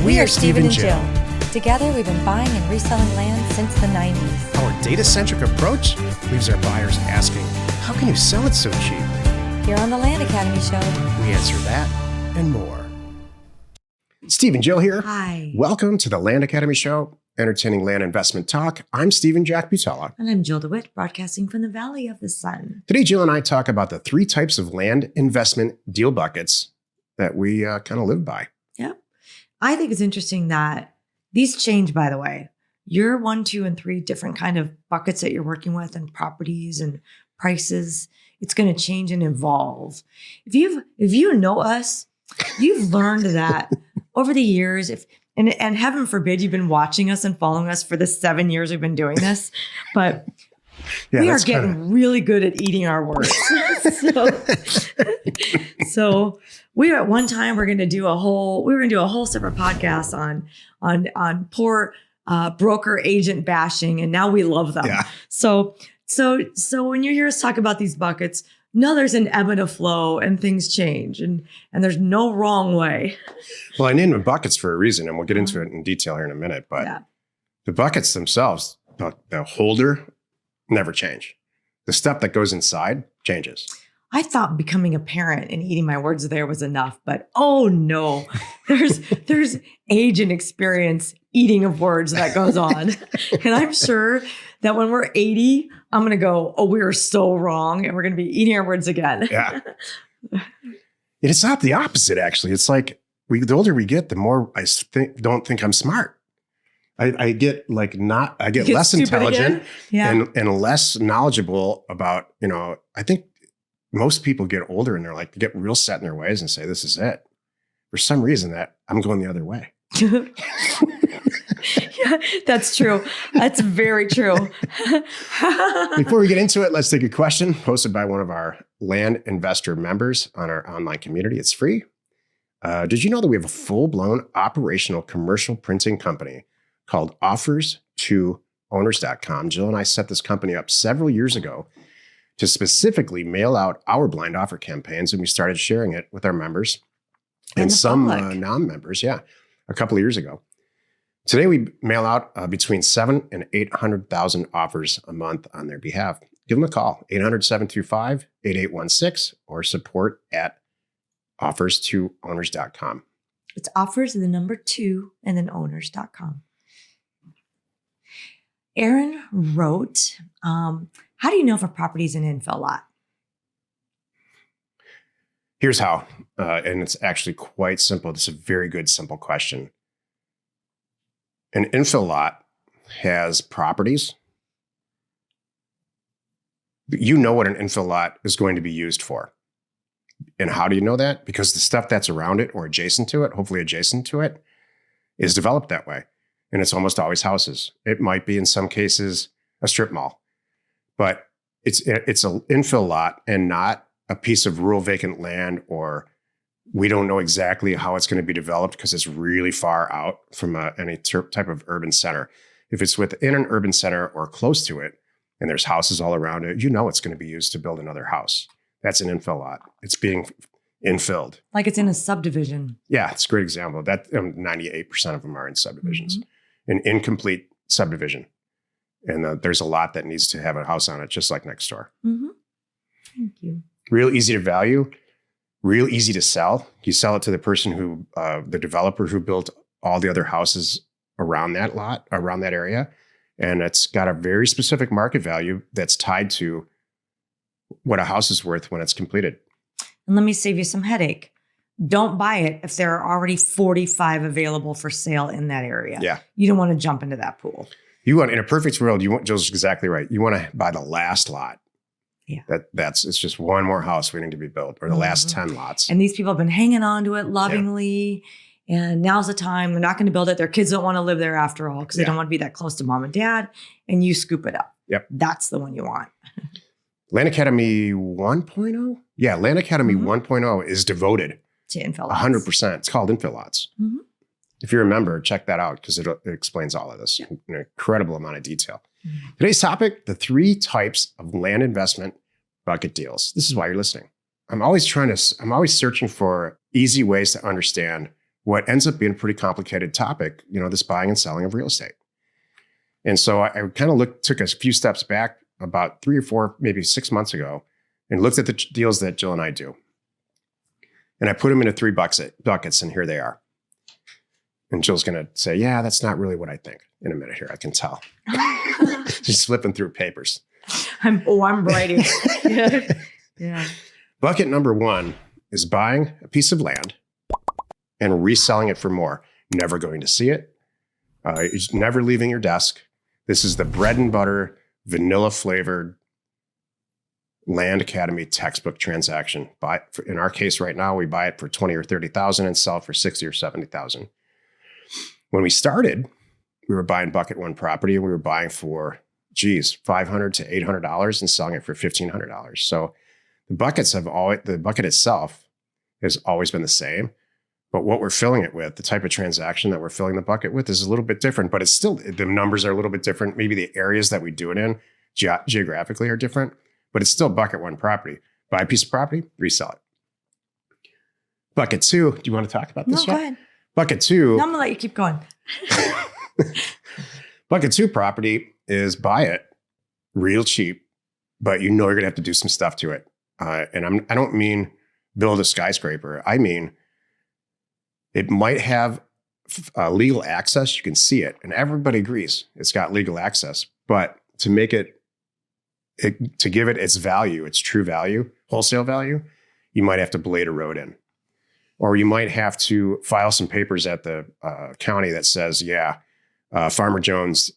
We are Steve and Jill. Together, we've been buying and reselling land since the 90s. Our data-centric approach leaves our buyers asking, how can you sell it so cheap? Here on the Land Academy Show, We answer that and more. Steve and Jill here. Hi. Welcome to the Land Academy Show, entertaining land investment talk. I'm Stephen Jack Butala. And I'm Jill DeWitt, broadcasting from the Valley of the Sun. Today, Jill and I talk about the three types of land investment deal buckets that we kind of live by. Yeah. I think it's interesting that these change, by the way. Your 1, 2, and 3 different kind of buckets that you're working with and properties and prices, it's going to change and evolve. If you know us, you've learned that over the years, and heaven forbid you've been watching us and following us for the 7 years we've been doing this, but we are getting really good at eating our words. So we at one time we're going to do a whole separate podcast on poor broker agent bashing, and now we love them. Yeah. So when you hear us talk about these buckets, no, there's an ebb and a flow, and things change, and there's no wrong way. Well, I named them buckets for a reason, and we'll get into it in detail here in a minute. But the buckets themselves, the holder, never change. The stuff that goes inside changes. I thought becoming a parent and eating my words there was enough, but oh no, there's age and experience eating of words that goes on. And I'm sure that when we're 80, I'm going to go, oh, we were so wrong. And we're going to be eating our words again. Yeah. It's not the opposite, actually. It's like the older we get, the more I don't think I'm smart. I get less intelligent and less knowledgeable about, I think most people get older and they get real set in their ways and say, this is it. For some reason that I'm going the other way. Yeah, that's true. That's very true. Before we get into it, let's take a question posted by one of our land investor members on our online community. It's free. Did you know that we have a full-blown operational commercial printing company called offers2owners.com? Jill and I set this company up several years ago to specifically mail out our blind offer campaigns, and we started sharing it with our members and some non-members, a couple of years ago. Today, we mail out between 700,000 and 800,000 offers a month on their behalf. Give them a call, 800-725-8816, or support at offers2owners.com. It's offers the number 2 and then owners.com. Aaron wrote, how do you know if a property is an infill lot? Here's how, and it's actually quite simple. It's a very good, simple question. An infill lot has properties. You know what an infill lot is going to be used for. And how do you know that? Because the stuff that's around it or adjacent to it, hopefully adjacent to it, is developed that way. And it's almost always houses. It might be, in some cases, a strip mall. But it's an infill lot and not a piece of rural vacant land, or we don't know exactly how it's going to be developed because it's really far out from any type of urban center. If it's within an urban center or close to it, and there's houses all around it, it's going to be used to build another house. That's an infill lot. It's being infilled. Like it's in a subdivision. Yeah, it's a great example. That 98% of them are in subdivisions. Mm-hmm. An incomplete subdivision. And there's a lot that needs to have a house on it, just like next door. Mm-hmm. Thank you. Real easy to value, real easy to sell. You sell it to the person the developer who built all the other houses around that lot, around that area. And it's got a very specific market value that's tied to what a house is worth when it's completed. And let me save you some headache. Don't buy it if there are already 45 available for sale in that area. Yeah. You don't want to jump into that pool. In a perfect world, Jill's exactly right. You want to buy the last lot. Yeah. It's just one more house waiting to be built, or the last 10 lots. And these people have been hanging on to it lovingly. Yeah. And now's the time. They're not going to build it. Their kids don't want to live there after all because they don't want to be that close to mom and dad. And you scoop it up. Yep. That's the one you want. Land Academy 1.0? Yeah, Land Academy 1.0 is devoted to infill lots. 100%. It's called infill lots. Mm-hmm. If you remember, check that out because it explains all of this in an incredible amount of detail. Mm-hmm. Today's topic, the 3 types of land investment bucket deals. This is why you're listening. I'm always searching for easy ways to understand what ends up being a pretty complicated topic, this buying and selling of real estate. And so I kind of took a few steps back about 3 or 4, maybe 6 months ago, and looked at the deals that Jill and I do. And I put them into 3 buckets, and here they are. And Jill's going to say, yeah, that's not really what I think. In a minute here, I can tell. She's flipping through papers. I'm writing. Yeah. Bucket number 1 is buying a piece of land and reselling it for more. Never going to see it. It's never leaving your desk. This is the bread and butter, vanilla flavored Land Academy textbook transaction. In our case right now, we buy it for $20,000 or $30,000 and sell for $60,000 or $70,000. When we started, we were buying bucket 1 property, and we were buying for, $500 to $800 and selling it for $1,500. So the bucket itself has always been the same, but what we're filling it with, the type of transaction that we're filling the bucket with, is a little bit different. But it's still, the numbers are a little bit different. Maybe the areas that we do it in geographically are different. But it's still bucket 1 property. Buy a piece of property, resell it. Bucket 2, do you want to talk about this? No, go ahead. Bucket 2. No, I'm going to let you keep going. Bucket 2 property is buy it real cheap, but you're going to have to do some stuff to it. And I don't mean build a skyscraper. I mean, it might have legal access. You can see it, and everybody agrees it's got legal access. But to make to give it its value, its true value, wholesale value, you might have to blade a road in. Or you might have to file some papers at the county that says, Farmer Jones,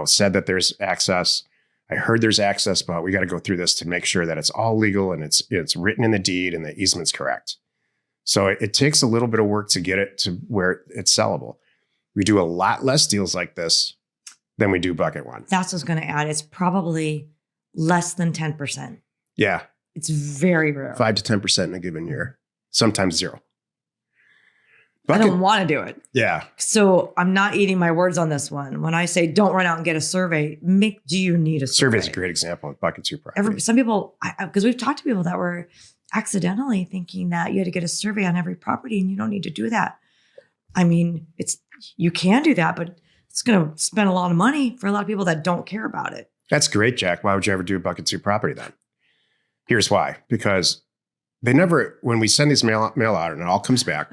said that there's access. I heard there's access, but we got to go through this to make sure that it's all legal and it's written in the deed and the easement's correct. So it takes a little bit of work to get it to where it's sellable. We do a lot less deals like this than we do bucket 1. That's what I was going to add. It's probably less than 10%. Yeah. It's very rare. 5 to 10% in a given year. Sometimes 0. I don't want to do it. Yeah. So I'm not eating my words on this one. When I say don't run out and get a survey, do you need a survey? Survey is a great example of bucket 2 property. Some people, because we've talked to people that were accidentally thinking that you had to get a survey on every property, and you don't need to do that. I mean, you can do that, but it's going to spend a lot of money for a lot of people that don't care about it. That's great, Jack. Why would you ever do a bucket 2 property then? Here's why. Because when we send these mail out and it all comes back,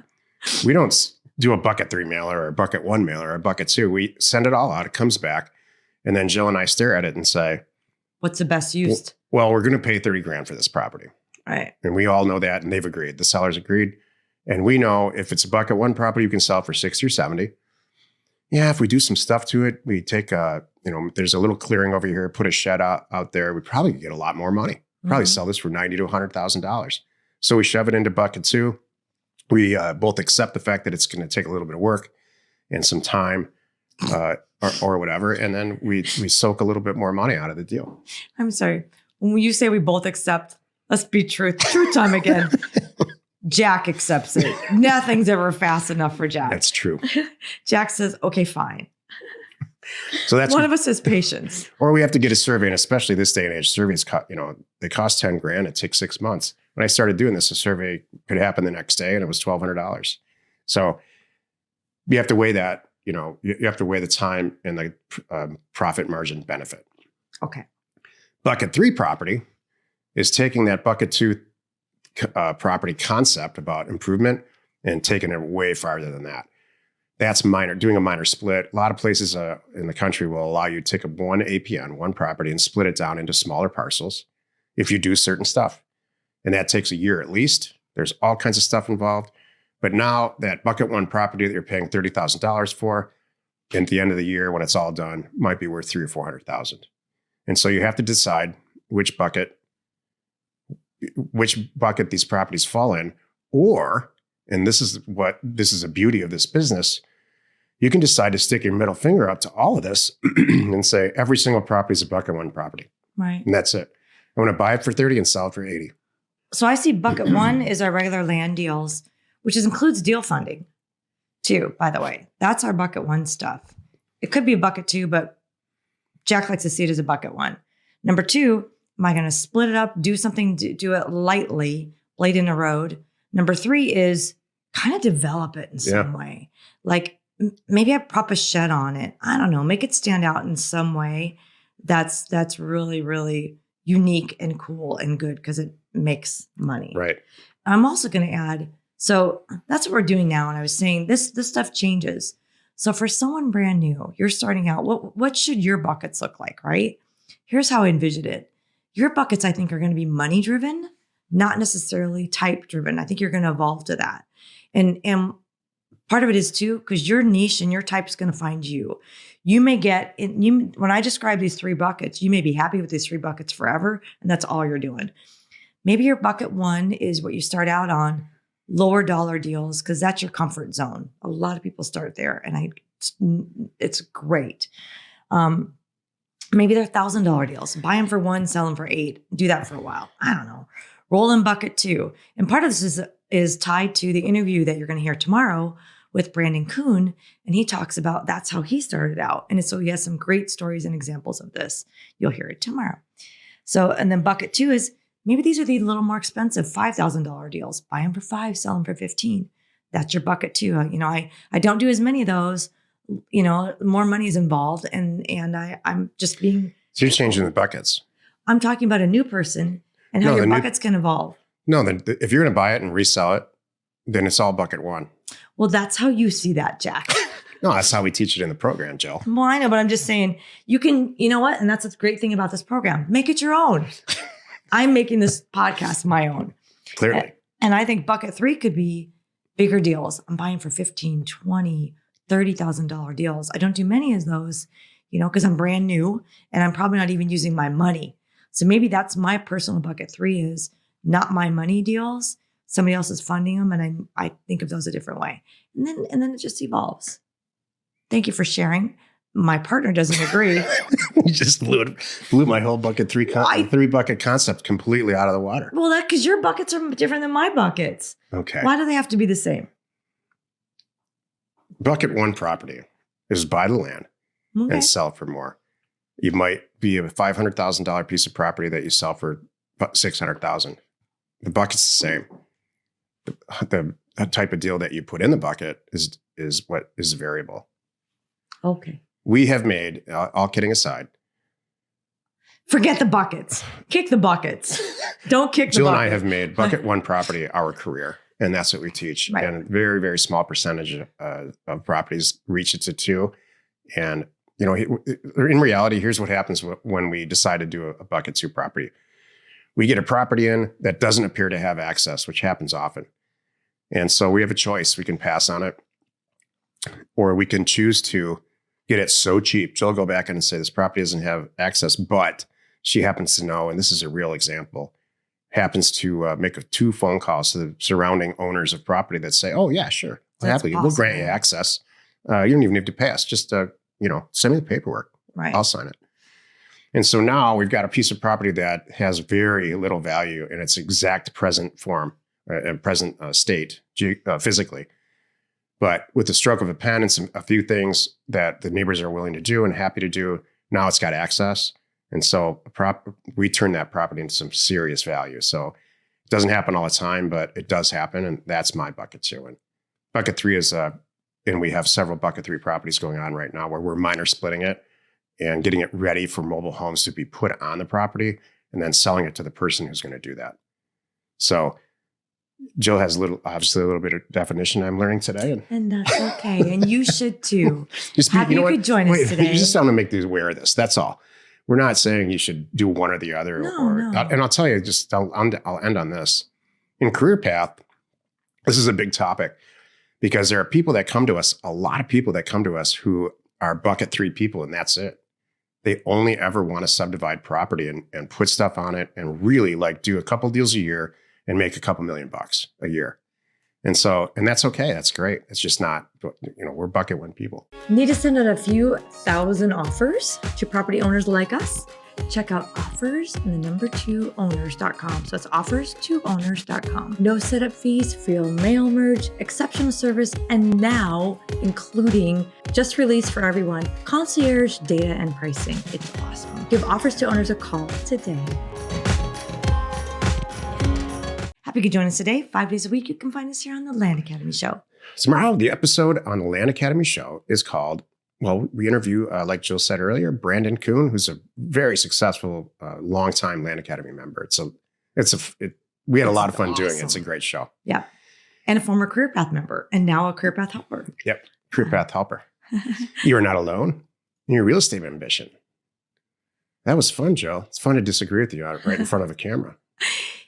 we don't do a bucket 3 mailer or a bucket 1 mailer or a bucket 2. We send it all out. It comes back. And then Jill and I stare at it and say, what's the best used? Well, we're going to pay $30,000 for this property. Right. And we all know that, and they've agreed. The sellers agreed. And we know if it's a bucket 1 property, you can sell for 60 or 70. Yeah, if we do some stuff to it, we take there's a little clearing over here, put a shed out there, we probably get a lot more money. Probably sell this for $90,000 to $100,000. So we shove it into bucket 2. We both accept the fact that it's going to take a little bit of work and some time or whatever. And then we soak a little bit more money out of the deal. I'm sorry. When you say we both accept, let's be truth time again. Jack accepts it. Nothing's ever fast enough for Jack. That's true. Jack says, okay, fine. So that's one of us has patience. Or we have to get a survey, and especially this day and age, surveys they cost $10,000. It takes 6 months. When I started doing this, a survey could happen the next day, and it was $1,200. So you have to weigh that. You have to weigh the time and the profit margin benefit. Okay. Bucket 3 property is taking that bucket 2 property concept about improvement and taking it way farther than that. That's doing a minor split. A lot of places in the country will allow you to take one APN, one property, and split it down into smaller parcels if you do certain stuff. And that takes a year at least. There's all kinds of stuff involved. But now that bucket 1 property that you're paying $30,000 for, at the end of the year when it's all done, might be worth $300,000 or $400,000. And so you have to decide which bucket these properties fall in, or, and this is a beauty of this business, you can decide to stick your middle finger up to all of this and say every single property is a bucket 1 property. Right. And that's it. I want to buy it for 30 and sell it for 80. So I see bucket 1 is our regular land deals, which includes deal funding too, by the way. That's our bucket 1 stuff. It could be a bucket 2, but Jack likes to see it as a bucket 1. Number 2, am I going to split it up, do something, do it lightly, blade in a road? Number 3 is kind of develop it in Yeah. some way. Like maybe I prop a shed on it. I don't know, make it stand out in some way that's really, really unique and cool and good because it makes money. Right. I'm also going to add, so that's what we're doing now. And I was saying this stuff changes. So for someone brand new, you're starting out, what should your buckets look like, right? Here's how I envisioned it. Your buckets, I think, are going to be money driven, not necessarily type driven. I think you're going to evolve to that. And part of it is too, because your niche and your type is going to find you. You may get when I describe these 3 buckets, you may be happy with these 3 buckets forever, and that's all you're doing. Maybe your bucket 1 is what you start out on, lower dollar deals, because that's your comfort zone. A lot of people start there, and it's great. Maybe they're $1,000 deals. Buy them for 1, sell them for 8. Do that for a while. I don't know. Roll in bucket 2. And part of this is tied to the interview that you're going to hear tomorrow with Brandon Kuhn. And he talks about that's how he started out. And so he has some great stories and examples of this. You'll hear it tomorrow. So, and then bucket 2 is maybe these are the little more expensive $5,000 deals. Buy them for 5, sell them for 15. That's your bucket 2. I don't do as many of those. More money is involved, and I'm just being. So you're changing the buckets. I'm talking about a new person and how your buckets can evolve. No, then if you're going to buy it and resell it, then it's all bucket 1. Well, that's how you see that, Jack. No, that's how we teach it in the program, Jill. Well, I know, but I'm just saying you can. You know what? And that's the great thing about this program. Make it your own. I'm making this podcast my own. Clearly. And I think bucket 3 could be bigger deals. I'm buying for $15,000, $20,000, $30,000 deals. I don't do many of those, because I'm brand new and I'm probably not even using my money. So maybe that's my personal bucket 3 is not my money deals. Somebody else is funding them, and I think of those a different way. And then it just evolves. Thank you for sharing. My partner doesn't agree. You just blew my whole bucket 3 bucket concept completely out of the water. Well, because your buckets are different than my buckets. Okay. Why do they have to be the same? Bucket 1 property is buy the land and sell it for more. You might be a $500,000 piece of property that you sell for $600,000. The bucket's the same. The type of deal that you put in the bucket is what is variable. Okay. We have made, all kidding aside. Forget the buckets. Kick the buckets. Don't kick the buckets. Jill and I have made bucket 1 property our career, and that's what we teach. Right. And a very, very small percentage of properties reach it to 2. And, in reality, here's what happens when we decide to do a bucket 2 property. We get a property in that doesn't appear to have access, which happens often. And so we have a choice. We can pass on it, or we can choose to get it so cheap. Jill will go back and say this property doesn't have access, but she happens to know, and this is a real example, happens to make 2 phone calls to the surrounding owners of property that say, oh, yeah, sure. We'll grant you access. You don't even need to pay us. Just, send me the paperwork. Right. I'll sign it. And so now we've got a piece of property that has very little value in its exact present form and present state physically. But with the stroke of a pen and a few things that the neighbors are willing to do and happy to do, now it's got access. And so we turn that property into some serious value. So it doesn't happen all the time, but it does happen. And that's my bucket 2. And bucket 3 is, and we have several bucket 3 properties going on right now where we're minor splitting it and getting it ready for mobile homes to be put on the property and then selling it to the person who's going to do that. So Jill has obviously a little bit of definition I'm learning today. And that's okay. And you should too. Happy you could join us today. You just want to make these aware of this. That's all. We're not saying you should do one or the other. No. And I'll tell you, I'll end on this. In career path, this is a big topic because there are people that come to us, a lot of people that come to us who are bucket 3 people, and that's it. They only ever want to subdivide property and put stuff on it and really do a couple deals a year and make a couple $1,000,000 a year. And that's okay. That's great. It's just not, we're bucket 1 people. Need to send out a few thousand offers to property owners like us? Check out offers and the 2owners.com. So it's offers2owners.com. No setup fees, free mail merge, exceptional service, and now including just released for everyone, concierge data and pricing. It's awesome. Give Offers to Owners a call today. Happy you could join us today. 5 days a week, you can find us here on the Land Academy Show. Tomorrow, the episode on the Land Academy Show is called, well, we interview, like Jill said earlier, Brandon Kuhn, who's a very successful, longtime Land Academy member. We had a lot of fun doing it. It's a great show. Yeah. And a former Career Path member and now a Career Path helper. Yep. Career Path helper. You are not alone in your real estate ambition. That was fun, Jill. It's fun to disagree with you right in front of a camera.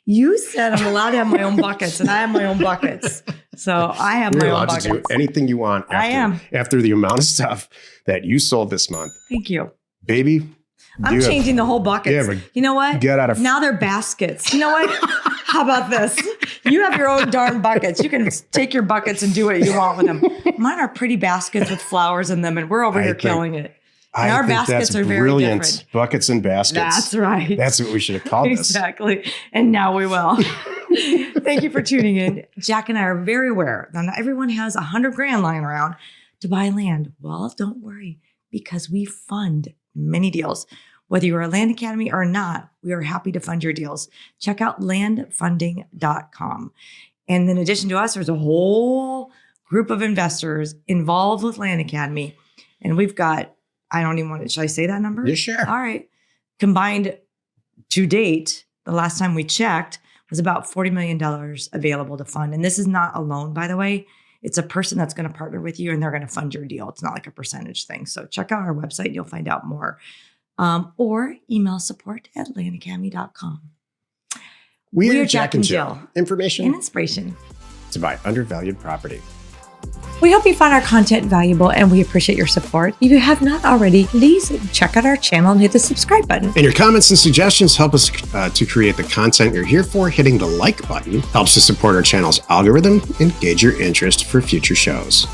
You said I'm allowed to have my own buckets, and I have my own buckets. So I have my own buckets. You're allowed to do anything you want after the amount of stuff that you sold this month. Thank you. Baby. I'm changing the whole buckets. Yeah, you know what? Now they're baskets. You know what? How about this? You have your own darn buckets. You can take your buckets and do what you want with them. Mine are pretty baskets with flowers in them, and we're over here killing it. And our baskets are very different. Buckets and baskets. That's right. That's what we should have called this. Exactly. And now we will. Thank you for tuning in. Jack and I are very aware that not everyone has $100,000 lying around to buy land. Well, don't worry, because we fund many deals. Whether you're a Land Academy or not, we are happy to fund your deals. Check out landfunding.com. And in addition to us, there's a whole group of investors involved with Land Academy. And we've got, should I say that number? Yeah, sure. All right. Combined to date, the last time we checked, was about $40 million available to fund. And this is not a loan, by the way. It's a person that's going to partner with you and they're going to fund your deal. It's not like a percentage thing. So check out our website. You'll find out more. Or email support@landacademy.com. We are Jack and Jill. Information and inspiration to buy undervalued property. We hope you found our content valuable and we appreciate your support. If you have not already, please check out our channel and hit the subscribe button. And your comments and suggestions help us to create the content you're here for. Hitting the like button helps to support our channel's algorithm and gauge your interest for future shows.